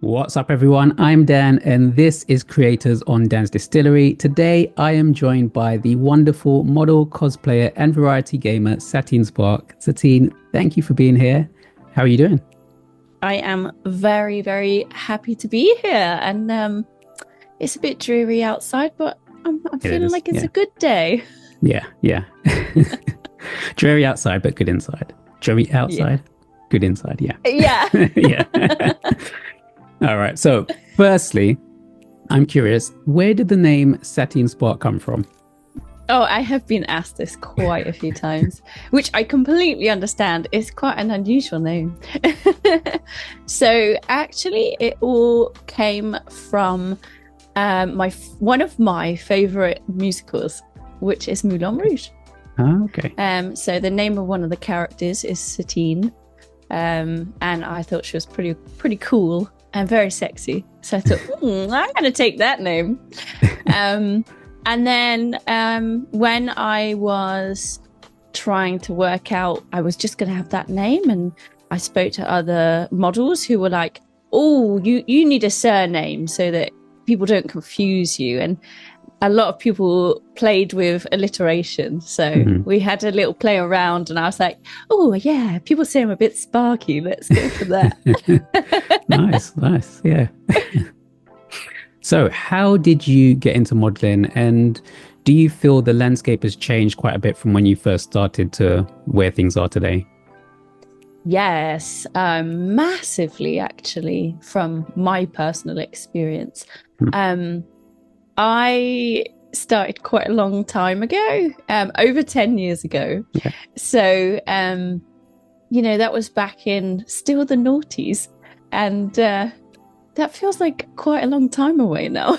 What's up, everyone? I'm Dan, and this is Creators on Dan's Distillery. Today, I am joined by the wonderful model, cosplayer, and variety gamer, Satine Spark. Satine, thank you for being here. How are you doing? I am very, very happy to be here. And it's a bit dreary outside, but I'm feeling like it's a good day. Yeah. Dreary outside, but good inside. Dreary outside, good inside. Yeah. Yeah. All right. So, firstly, I'm curious, where did the name Satine Spark come from? Oh, I have been asked this quite a few times, which I completely understand. It's quite an unusual name. So, actually, it all came from one of my favorite musicals, which is Moulin Rouge. Oh, okay. So the name of one of the characters is Satine, and I thought she was pretty cool and very sexy. So I thought, I'm going to take that name. And then when I was trying to work out, I was just going to have that name, and I spoke to other models who were like, "Oh, you need a surname so that people don't confuse you." And a lot of people played with alliteration. So we had a little play around, and I was like, oh, yeah, people say I'm a bit sparky. Let's go for that. Nice. Yeah. So how did you get into modeling, and do you feel the landscape has changed quite a bit from when you first started to where things are today? Yes, massively, actually, from my personal experience. I started quite a long time ago, over 10 years ago. Yeah. So, that was back in still the noughties. And that feels like quite a long time away now.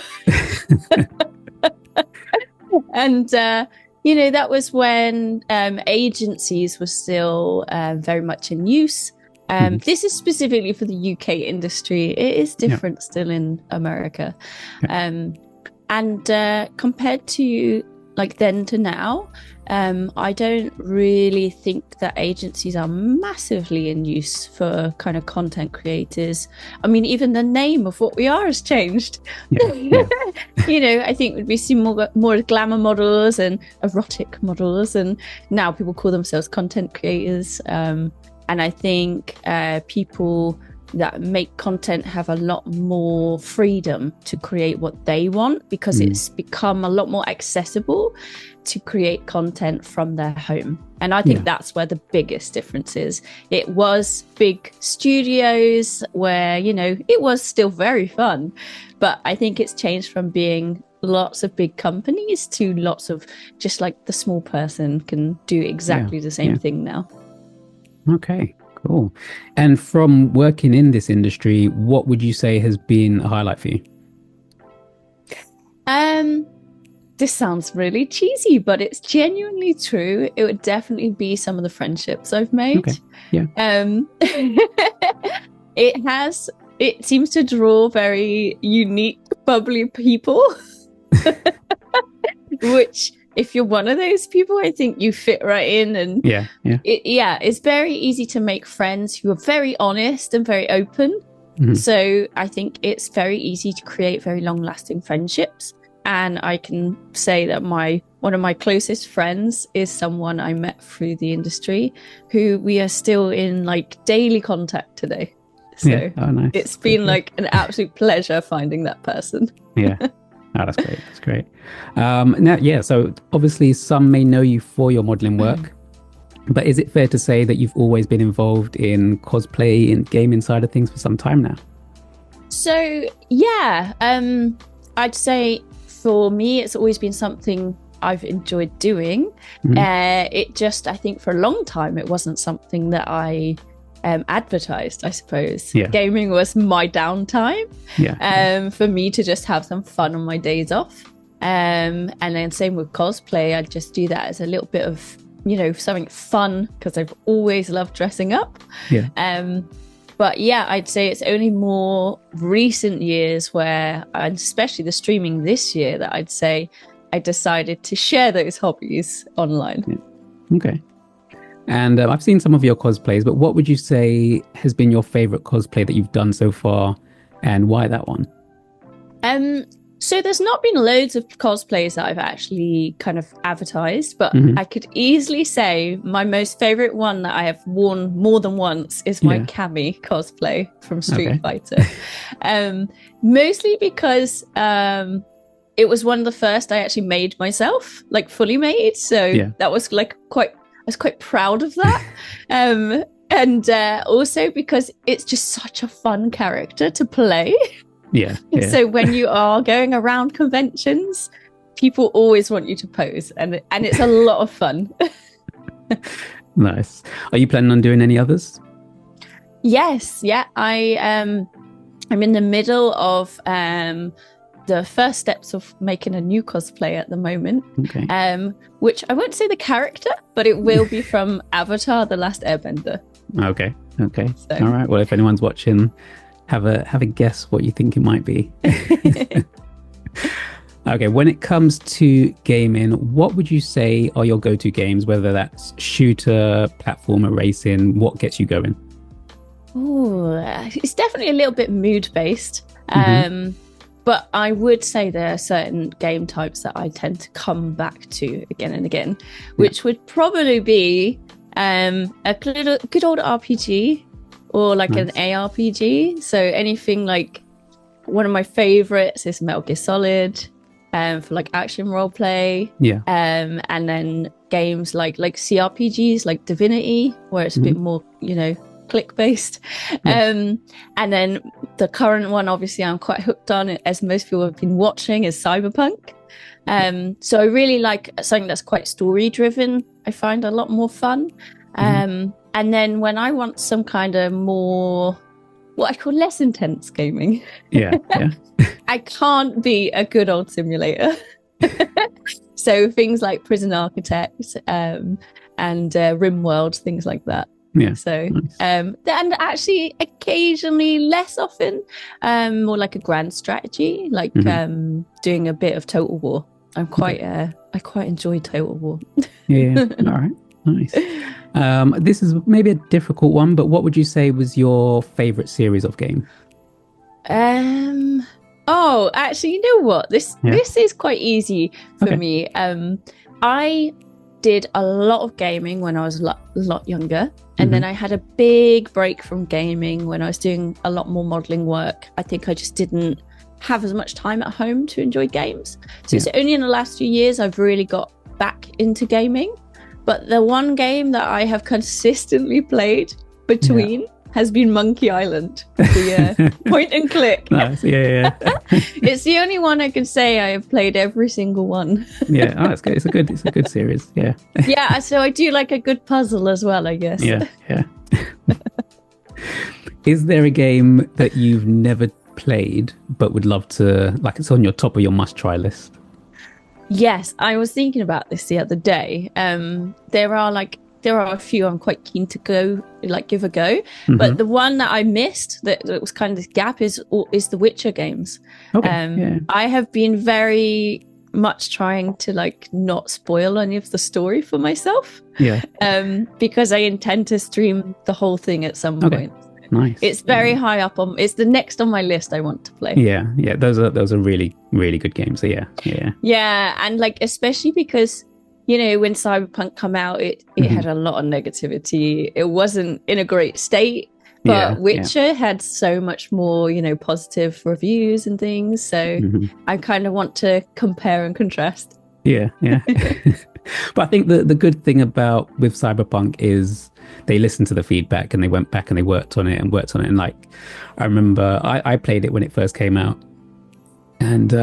And, that was when agencies were still very much in use. This is specifically for the UK industry. It is different still in America. And compared to like then to now, I don't really think that agencies are massively in use for kind of content creators. I mean, even the name of what we are has changed. Yeah. I think we'd be seeing more glamour models and erotic models, and now people call themselves content creators. And I think people that make content have a lot more freedom to create what they want, because it's become a lot more accessible to create content from their home. And I think that's where the biggest difference is. It was big studios where, it was still very fun, but I think it's changed from being lots of big companies to lots of just like the small person can do exactly the same thing now. Okay. Cool. And from working in this industry, what would you say has been a highlight for you? This sounds really cheesy, but it's genuinely true. It would definitely be some of the friendships I've made. Okay. Yeah. It seems to draw very unique, bubbly people, which, if you're one of those people, I think you fit right in. And it's very easy to make friends who are very honest and very open. So I think it's very easy to create very long-lasting friendships. And I can say that one of my closest friends is someone I met through the industry, who we are still in like daily contact today. So nice. It's been like an absolute pleasure finding that person. Yeah. Oh, that's great. That's great. So obviously some may know you for your modeling work, but is it fair to say that you've always been involved in cosplay and gaming side of things for some time now? So, I'd say for me, it's always been something I've enjoyed doing. It just, I think for a long time, it wasn't something that I advertised, I suppose. Gaming was my downtime for me to just have some fun on my days off. And then same with cosplay, I just do that as a little bit of, something fun, because I've always loved dressing up. But I'd say it's only more recent years where, and especially the streaming this year, that I'd say I decided to share those hobbies online. Okay. And I've seen some of your cosplays, but what would you say has been your favorite cosplay that you've done so far? and why that one? So there's not been loads of cosplays that I've actually kind of advertised, but I could easily say my most favorite one that I have worn more than once is my Cammy cosplay from Street Fighter. Mostly because it was one of the first I actually made myself, like fully made. So that was like I was quite proud of that. And also because it's just such a fun character to play. Yeah. So when you are going around conventions, people always want you to pose, and it's a lot of fun. Nice. Are you planning on doing any others? Yes. Yeah. I'm in the middle of the first steps of making a new cosplay at the moment. Okay. Which I won't say the character, but it will be from Avatar: The Last Airbender. Okay. So. All right. Well, if anyone's watching, have a guess what you think it might be. Okay, when it comes to gaming, what would you say are your go-to games, whether that's shooter, platformer, racing? What gets you going? Oh, it's definitely a little bit mood-based. But I would say there are certain game types that I tend to come back to again and again, which would probably be a good old RPG, or like an ARPG. So anything like, one of my favorites is Metal Gear Solid, for like action role play. And then games like CRPGs like Divinity, where it's a bit more, click based. And then the current one, obviously I'm quite hooked on, as most people have been watching, is Cyberpunk. So I really like something that's quite story driven. I find a lot more fun. And then when I want some kind of more, what I call less intense gaming, I can't be a good old simulator. So things like Prison Architect and RimWorld, things like that. So nice. And actually occasionally, less often, more like a grand strategy, like doing a bit of Total War. I quite enjoy Total War. All right. Nice. This is maybe a difficult one, but what would you say was your favorite series of game? Oh, actually, you know what? This is quite easy for me. I did a lot of gaming when I was a lot younger, and then I had a big break from gaming when I was doing a lot more modeling work. I think I just didn't have as much time at home to enjoy games. So it's only in the last few years I've really got back into gaming. But the one game that I have consistently played between has been Monkey Island, the point and click. Nice. It's the only one I can say I have played every single one. That's good. It's a good series. So I do like a good puzzle as well, I guess. Is there a game that you've never played but would love to, like, it's on your top of your must-try list? Yes, I was thinking about this the other day. There are a few I'm quite keen to give a go. But the one that I missed, that was kind of this gap, is the Witcher games. I have been very much trying to not spoil any of the story for myself. Because I intend to stream the whole thing at some point. Nice. It's very high up it's the next on my list I want to play. Those are really, really good games. So and especially because when Cyberpunk came out, it had a lot of negativity. It wasn't in a great state, but Witcher had so much more positive reviews and things, so I kind of want to compare and contrast. But I think the good thing with Cyberpunk is they listened to the feedback and they went back and they worked on it. And I remember I played it when it first came out, and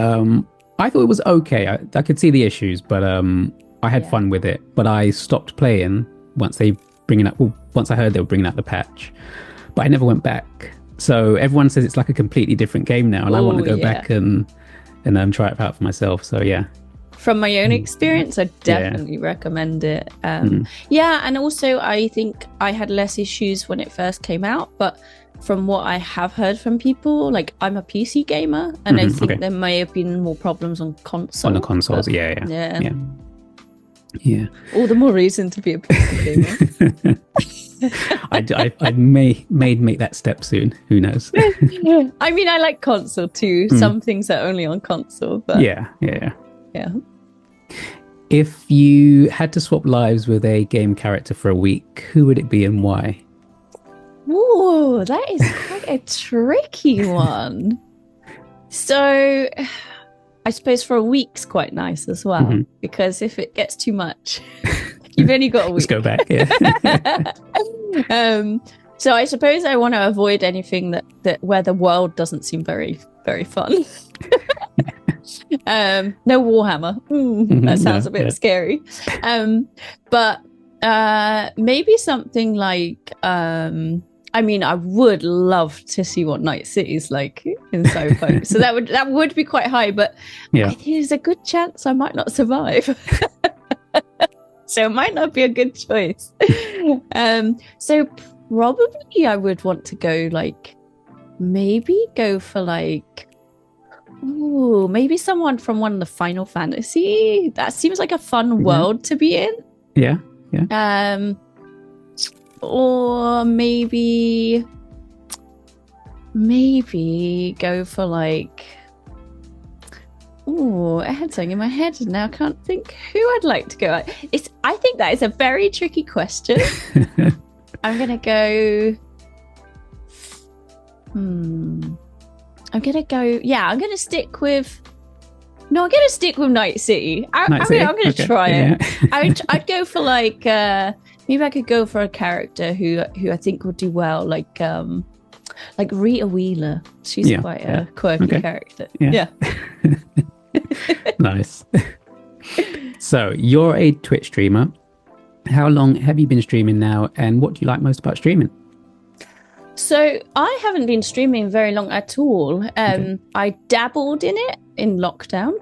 I thought it was okay. I could see the issues, but I had fun with it. But I stopped playing once I heard they were bringing out the patch, but I never went back. So everyone says it's like a completely different game now, and I want to go back and try it out for myself. So from my own experience, I definitely recommend it. And also I think I had less issues when it first came out, but from what I have heard from people, I'm a PC gamer, and I think there may have been more problems on consoles. On the consoles, Yeah. All the more reason to be a PC gamer. I may make that step soon. Who knows? I mean, I like console too. Some things are only on console, but yeah. If you had to swap lives with a game character for a week, who would it be and why? Ooh, that is quite a tricky one. So, I suppose for a week's quite nice as well, because if it gets too much, you've only got a week. Let's go back. Yeah. So I suppose I want to avoid anything that where the world doesn't seem very, very fun. No Warhammer. That sounds a bit scary. But maybe something like, I mean, I would love to see what Night City's like in Cyberpunk. So that would be quite high, but I think there's a good chance I might not survive. So it might not be a good choice. So probably I would want to go maybe someone from one of the Final Fantasy. That seems like a fun world to be in. Yeah. Or maybe go for I had something in my head and now I can't think who I'd like to go at. I think that is a very tricky question. I'm gonna go. I'm gonna stick with. No, I'm gonna stick with Night City. I'm gonna try it. I'd go for maybe I could go for a character who I think would do well, like Rita Wheeler. She's quite a quirky character. Yeah. Nice. So you're a Twitch streamer. How long have you been streaming now, and what do you like most about streaming? So I haven't been streaming very long at all. I dabbled in it in lockdown,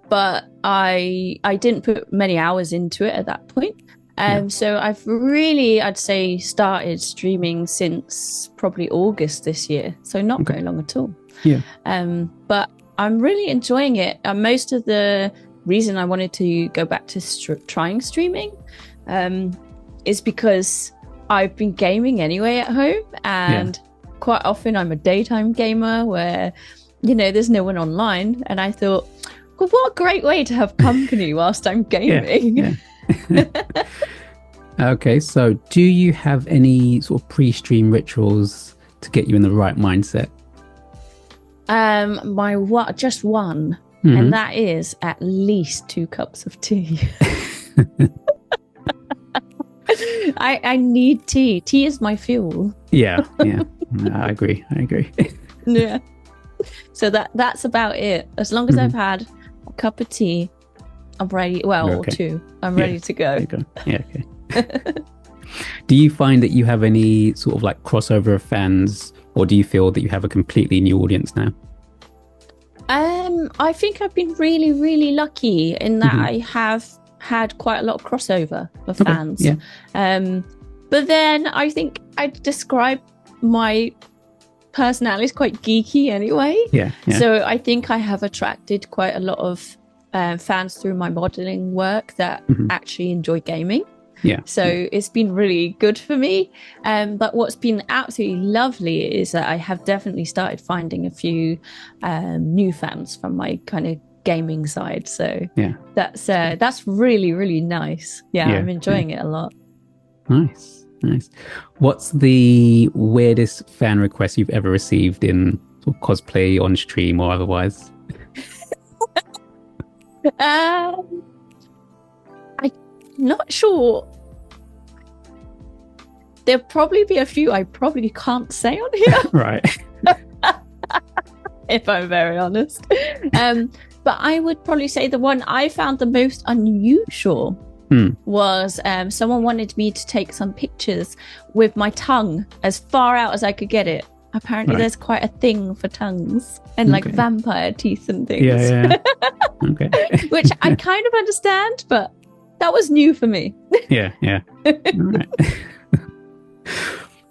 but I didn't put many hours into it at that point. So I've really, I'd say, started streaming since probably August this year. So not very long at all. Yeah. But I'm really enjoying it. Most of the reason I wanted to go back to trying streaming is because I've been gaming anyway at home, and quite often I'm a daytime gamer where, there's no one online, and I thought, well, what a great way to have company whilst I'm gaming. Okay, so do you have any sort of pre-stream rituals to get you in the right mindset? Just one, and that is at least 2 cups of tea. I need tea. Tea is my fuel. Yeah. I agree. Yeah. So that's about it. As long as I've had a cup of tea, I'm ready. Well, or 2. I'm ready to go. There you go. Yeah, okay. Do you find that you have any sort of crossover of fans, or do you feel that you have a completely new audience now? I think I've been really, really lucky in that I have had quite a lot of crossover of fans. Yeah. But then I think I'd describe my personality as quite geeky anyway. Yeah. So I think I have attracted quite a lot of fans through my modeling work that actually enjoy gaming. Yeah. So it's been really good for me. But what's been absolutely lovely is that I have definitely started finding a few new fans from my kind of gaming side. So that's really, really nice. Yeah, I'm enjoying it a lot. Nice. What's the weirdest fan request you've ever received in sort of cosplay on stream or otherwise? I'm not sure. There'll probably be a few I probably can't say on here. Right. If I'm very honest. But I would probably say the one I found the most unusual was someone wanted me to take some pictures with my tongue as far out as I could get it. Apparently there's quite a thing for tongues and vampire teeth and things. Yeah. Okay. Which I kind of understand, but that was new for me. Yeah. All right.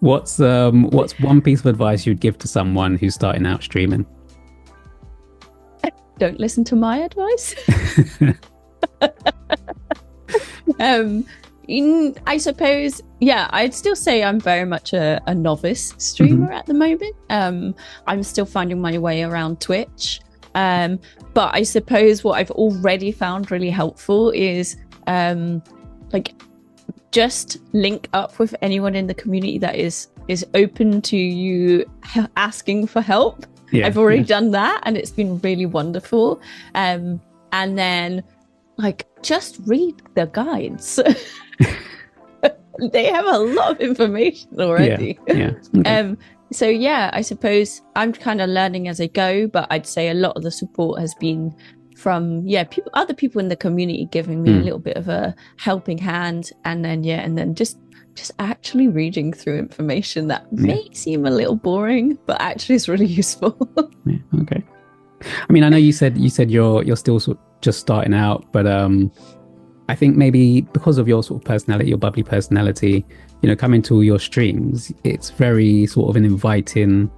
What's one piece of advice you'd give to someone who's starting out streaming? Don't listen to my advice. I suppose, yeah, I'd still say I'm very much a novice streamer at the moment. I'm still finding my way around Twitch. But I suppose what I've already found really helpful is like just link up with anyone in the community that is open to you asking for help. I've already done that, and it's been really wonderful. And then like just read the guides. They have a lot of information already. Okay. So yeah, I suppose I'm kind of learning as I go, but I'd say a lot of the support has been from other people in the community giving me a little bit of a helping hand, and then just actually reading through information that may seem a little boring, but actually is really useful. Okay. I mean, I know you said you're still sort of just starting out, but I think maybe because of your sort of personality, your bubbly personality, coming to your streams, it's very sort of an inviting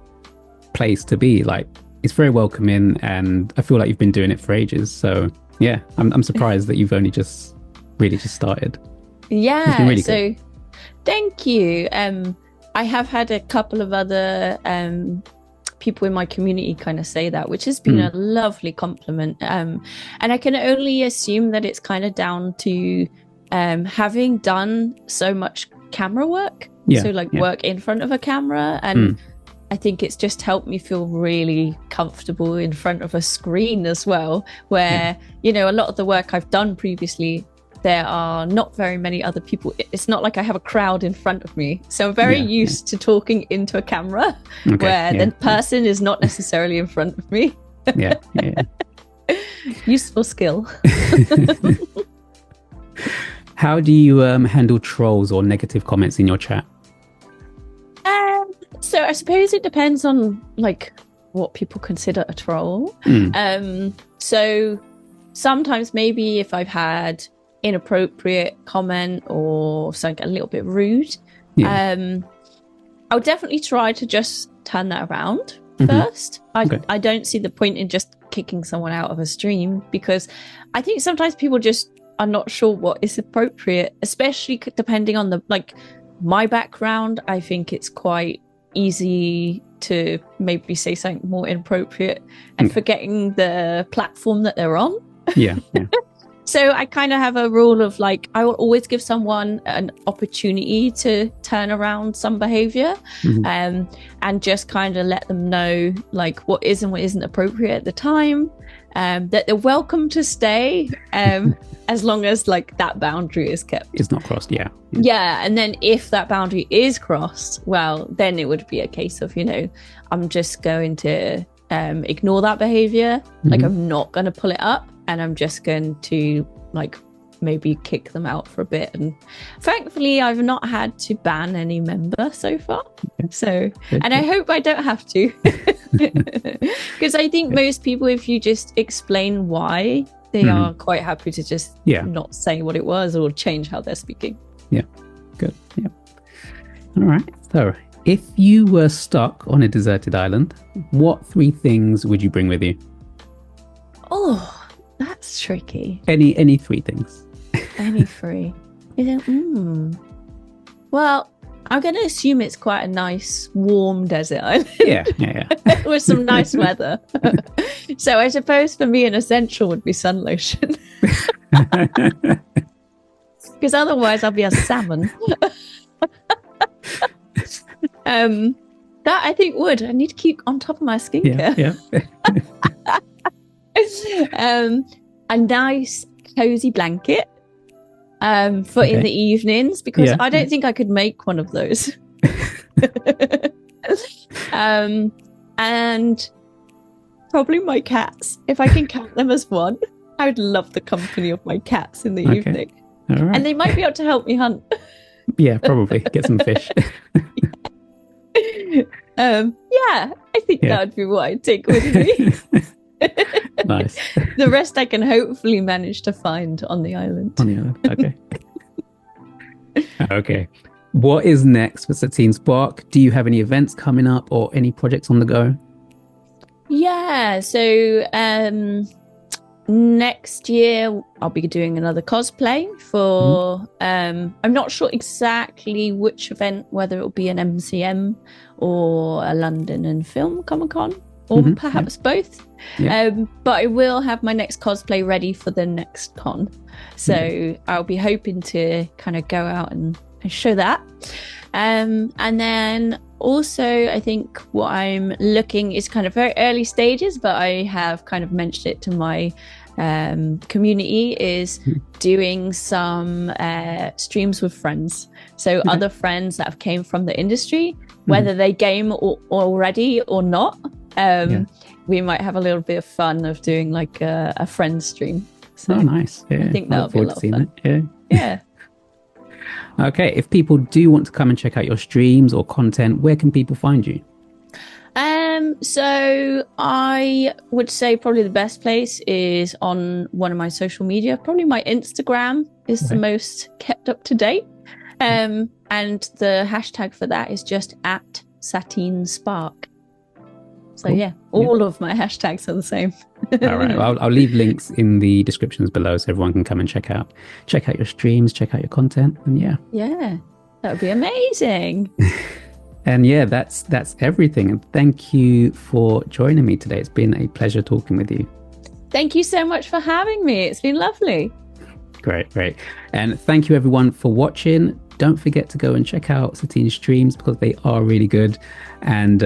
place to be. Like, it's very welcoming, and I feel like you've been doing it for ages. So yeah, I'm surprised that you've only just started. Yeah. Really so good. Thank you. I have had a couple of other people in my community kind of say that, which has been a lovely compliment. And I can only assume that it's kind of down to having done so much camera work. Work in front of a camera. And I think it's just helped me feel really comfortable in front of a screen as well, where, a lot of the work I've done previously, there are not very many other people. It's not like I have a crowd in front of me. So I'm very used to talking into a camera where the person is not necessarily in front of me. Useful skill. How do you handle trolls or negative comments in your chat? So I suppose it depends on what people consider a troll. So sometimes maybe if I've had inappropriate comment or something a little bit rude, I'll definitely try to just turn that around first. I don't see the point in just kicking someone out of a stream, because I think sometimes people just are not sure what is appropriate, especially depending on my background. I think it's quite easy to maybe say something more inappropriate and forgetting the platform that they're on. So I kind of have a rule of I will always give someone an opportunity to turn around some behavior, and just kind of let them know what is and what isn't appropriate at the time, that they're welcome to stay, as long as that boundary is kept. It's not crossed, and then if that boundary is crossed, well, then it would be a case of, I'm just going to ignore that behavior. I'm not going to pull it up, and I'm just going to maybe kick them out for a bit. And thankfully I've not had to ban any member so far. And I hope I don't have to, because I think most people, if you just explain why, they are quite happy to just not say what it was or change how they're speaking. Good. All right, so if you were stuck on a deserted island, what 3 things would you bring with you? Oh, that's tricky. Any 3 things. Any 3. Well, I'm going to assume it's quite a nice, warm desert island. With some nice weather. So I suppose for me, an essential would be sun lotion. Because otherwise I'll be a salmon. That I think would. I need to keep on top of my skincare. A nice cozy blanket for in the evenings, because I don't think I could make one of those. And probably my cats, if I can count them as one. I would love the company of my cats in the evening. All right. And they might be able to help me hunt. Probably get some fish. I think that would be what I'd take with me. Nice. The rest I can hopefully manage to find on the island. Okay. What is next for Satine Spark? Do you have any events coming up or any projects on the go? So next year I'll be doing another cosplay for I'm not sure exactly which event, whether it'll be an MCM or a London and Film Comic-Con, or perhaps both. But I will have my next cosplay ready for the next con, so I'll be hoping to kind of go out and show that. And then also, I think what I'm looking is kind of very early stages, but I have kind of mentioned it to my community, is doing some streams with friends. So other friends that have came from the industry, whether they game already or not, we might have a little bit of fun of doing like a friend stream. So nice. I think that'll be a lot of fun. Yeah. Okay, if people do want to come and check out your streams or content, where can people find you? So I would say probably the best place is on one of my social media. Probably my Instagram is the most kept up to date. And the hashtag for that is just @SatineSpark. So all of my hashtags are the same. All right. Well, I'll leave links in the descriptions below so everyone can come and check out your streams, check out your content, and that would be amazing. And that's everything. And thank you for joining me today. It's been a pleasure talking with you. Thank you so much for having me. It's been lovely. Great. And thank you everyone for watching. Don't forget to go and check out Satine's streams because they are really good. And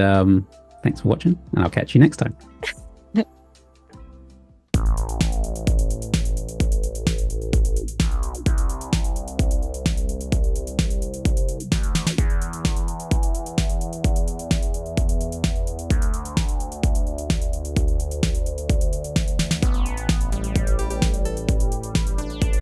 thanks for watching, and I'll catch you next time.